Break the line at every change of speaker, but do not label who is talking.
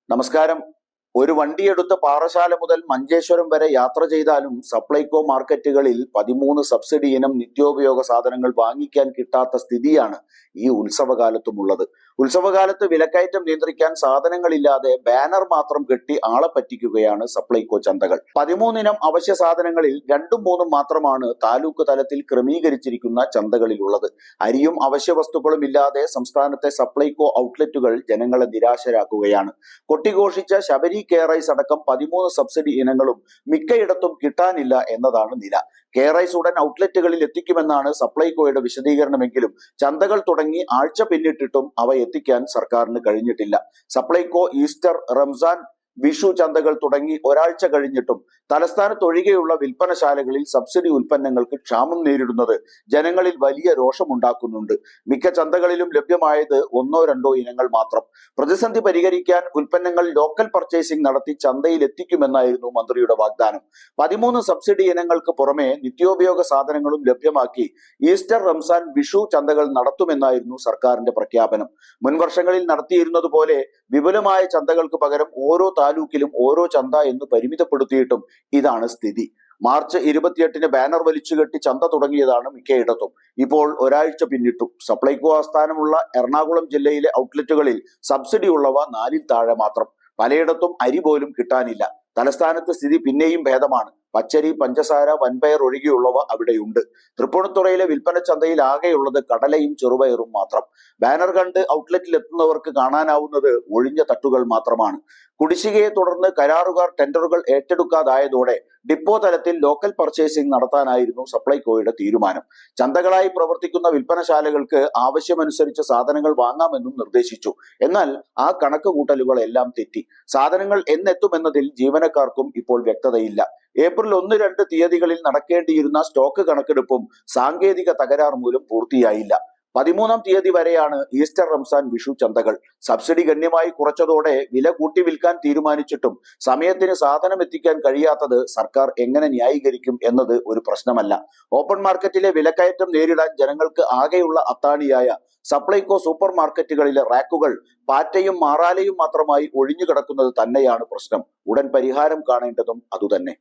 നമസ്കാരം. ഒരു വണ്ടിയെടുത്ത് പാറശാല മുതൽ മഞ്ചേശ്വരം വരെ യാത്ര ചെയ്താലും സപ്ലൈകോ മാർക്കറ്റുകളിൽ 13 സബ്സിഡി ഇനം നിത്യോപയോഗ സാധനങ്ങൾ വാങ്ങിക്കാൻ കിട്ടാത്ത സ്ഥിതിയാണ് ഈ ഉത്സവകാലത്തുമുള്ളത്. ഉത്സവകാലത്ത് വിലക്കയറ്റം നിയന്ത്രിക്കാൻ സാധനങ്ങളില്ലാതെ ബാനർ മാത്രം കെട്ടി ആളെ പറ്റിക്കുകയാണ് സപ്ലൈകോ ചന്തകൾ. 13 ഇനം അവശ്യ സാധനങ്ങളിൽ 2ഉം 3ഉം മാത്രമാണ് താലൂക്ക് തലത്തിൽ ക്രമീകരിച്ചിരിക്കുന്ന ചന്തകളിലുള്ളത്. അരിയും അവശ്യ വസ്തുക്കളും ഇല്ലാതെ സംസ്ഥാനത്തെ സപ്ലൈകോ ഔട്ട്ലെറ്റുകൾ ജനങ്ങളെ നിരാശരാക്കുകയാണ്. കൊട്ടിഘോഷിച്ച ശബരി കെയറൈസ് അടക്കം 13 സബ്സിഡി ഇനങ്ങളും മിക്കയിടത്തും കിട്ടാനില്ല എന്നതാണ് നില. കെയറൈസ് ഉടൻ ഔട്ട്ലെറ്റുകളിൽ എത്തിക്കുമെന്നാണ് സപ്ലൈകോയുടെ വിശദീകരണമെങ്കിലും ചന്തകൾ തുടങ്ങി ആഴ്ച പിന്നിട്ടിട്ടും അവ എത്തിക്കാൻ സർക്കാരിന് കഴിഞ്ഞിട്ടില്ല. സപ്ലൈകോ ഈസ്റ്റർ, റംസാൻ, വിഷു ചന്തകൾ തുടങ്ങി ഒരാഴ്ച കഴിഞ്ഞിട്ടും തലസ്ഥാനത്തൊഴികെയുള്ള വിൽപ്പനശാലകളിൽ സബ്സിഡി ഉൽപ്പന്നങ്ങൾക്ക് ക്ഷാമം നേരിടുന്നത് ജനങ്ങളിൽ വലിയ രോഷമുണ്ടാക്കുന്നുണ്ട്. മിക്ക ചന്തകളിലും ലഭ്യമായത് 1-2 ഇനങ്ങൾ മാത്രം. പ്രതിസന്ധി പരിഹരിക്കാൻ ഉൽപ്പന്നങ്ങൾ ലോക്കൽ പർച്ചേസിംഗ് നടത്തി ചന്തയിൽ എത്തിക്കുമെന്നായിരുന്നു മന്ത്രിയുടെ വാഗ്ദാനം. 13 സബ്സിഡി ഇനങ്ങൾക്ക് പുറമെ നിത്യോപയോഗ സാധനങ്ങളും ലഭ്യമാക്കി ഈസ്റ്റർ, റംസാൻ, വിഷു ചന്തകൾ നടത്തുമെന്നായിരുന്നു സർക്കാരിന്റെ പ്രഖ്യാപനം. മുൻവർഷങ്ങളിൽ നടത്തിയിരുന്നതുപോലെ വിപുലമായ ചന്തകൾക്ക് പകരം ഓരോ താലൂക്കിലും ഓരോ ചന്ത എന്ന് പരിമിതപ്പെടുത്തിയിട്ടും ഇതാണ് സ്ഥിതി. മാർച്ച് 28-ന് ബാനർ വലിച്ചുകെട്ടി ചന്ത തുടങ്ങിയതാണ് മിക്കയിടത്തും. ഇപ്പോൾ ഒരാഴ്ച പിന്നിട്ടു. സപ്ലൈകോ ആസ്ഥാനമുള്ള എറണാകുളം ജില്ലയിലെ ഔട്ട്ലെറ്റുകളിൽ സബ്സിഡി ഉള്ളവ 4-ൽ താഴെ മാത്രം. പലയിടത്തും അരി പോലും കിട്ടാനില്ല. തലസ്ഥാനത്ത് സ്ഥിതി പിന്നെയും ഭേദമാണ്. പച്ചരി, പഞ്ചസാര, വൻപയർ ഒഴികെയുള്ളവ അവിടെയുണ്ട്. തൃപ്പൂണിത്തുറയിലെ വിൽപ്പന ചന്തയിൽ ആകെയുള്ളത് കടലയും ചെറുപയറും മാത്രം. ബാനർ കണ്ട് ഔട്ട്ലെറ്റിൽ എത്തുന്നവർക്ക് കാണാനാവുന്നത് ഒഴിഞ്ഞ തട്ടുകൾ മാത്രമാണ്. കുടിശ്ശികയെ തുടർന്ന് കരാറുകാർ ടെൻഡറുകൾ ഏറ്റെടുക്കാതായതോടെ ഡിപ്പോ തലത്തിൽ ലോക്കൽ പർച്ചേസിംഗ് നടത്താനായിരുന്നു സപ്ലൈകോയുടെ തീരുമാനം. ചന്തകളായി പ്രവർത്തിക്കുന്ന വിൽപ്പനശാലകൾക്ക് ആവശ്യമനുസരിച്ച് സാധനങ്ങൾ വാങ്ങാമെന്നും നിർദ്ദേശിച്ചു. എന്നാൽ ആ കണക്ക് കൂട്ടലുകളെല്ലാം തെറ്റി. സാധനങ്ങൾ എന്നെത്തുമെന്നതിൽ ജീവനക്കാർക്കും ഇപ്പോൾ വ്യക്തതയില്ല. ഏപ്രിൽ 1-2 തീയതികളിൽ നടക്കേണ്ടിയിരുന്ന സ്റ്റോക്ക് കണക്കെടുപ്പും സാങ്കേതിക തകരാർ മൂലം പൂർത്തിയായില്ല. 13-ാം തീയതി വരെയാണ് ഈസ്റ്റർ, റംസാൻ, വിഷു ചന്തകൾ. സബ്സിഡി ഗണ്യമായി കുറച്ചതോടെ വില കൂട്ടി വിൽക്കാൻ തീരുമാനിച്ചിട്ടും സമയത്തിന് സാധനം എത്തിക്കാൻ കഴിയാത്തത് സർക്കാർ എങ്ങനെ ന്യായീകരിക്കും എന്നത് ഒരു പ്രശ്നമല്ല. ഓപ്പൺ മാർക്കറ്റിലെ വിലക്കയറ്റം നേരിടാൻ ജനങ്ങൾക്ക് ആകെയുള്ള അത്താണിയായ സപ്ലൈകോ സൂപ്പർ മാർക്കറ്റുകളിലെ റാക്കുകൾ പാറ്റയും മാറാലയും മാത്രമായി ഒഴിഞ്ഞു കിടക്കുന്നത് തന്നെയാണ് പ്രശ്നം. ഉടൻ പരിഹാരം കാണേണ്ടതും അതുതന്നെ.